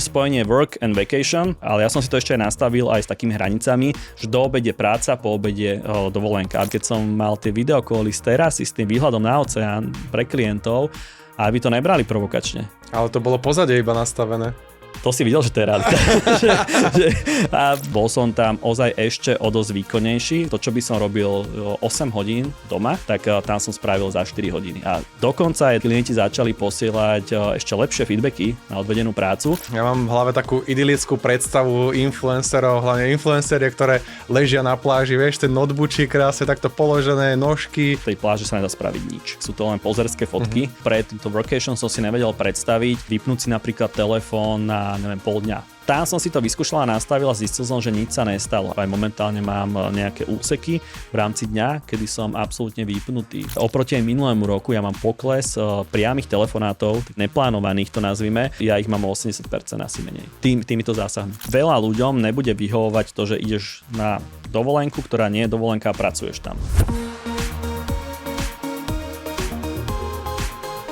spojenie work and vacation, ale ja som si to ešte aj nastavil aj s takými hranicami, že do obede práca, po obede dovolenka. Keď som mal tie videokoly z terasy s tým výhľadom na oceán pre klientov, aby to nebrali provokačne. Ale to bolo pozadie iba nastavené. To si videl, že to je realita. A bol som tam ozaj ešte o dosť výkonnejší. To, čo by som robil 8 hodín doma, tak tam som spravil za 4 hodiny. A dokonca aj klienti začali posielať ešte lepšie feedbacky na odvedenú prácu. Ja mám v hlave takú idylickú predstavu influencerov, hlavne influencerie, ktoré ležia na pláži, vieš, ten noteboočík krásne takto položené, nožky. V tej pláži sa nedá spraviť nič. Sú to len pozerské fotky. Pre týmto workation som si nevedel predstaviť, vypnúť si napríklad telefón na pol dňa. Tam som si to vyskúšal a nastavil a zistil som, že nič sa nestalo. Aj momentálne mám nejaké úseky v rámci dňa, kedy som absolútne vypnutý. Oproti aj minulému roku ja mám pokles priamych telefonátov, neplánovaných to nazvime, ja ich mám o 80% asi menej. Týmito zásahmi. Veľa ľuďom nebude vyhovovať to, že ideš na dovolenku, ktorá nie je dovolenka a pracuješ tam.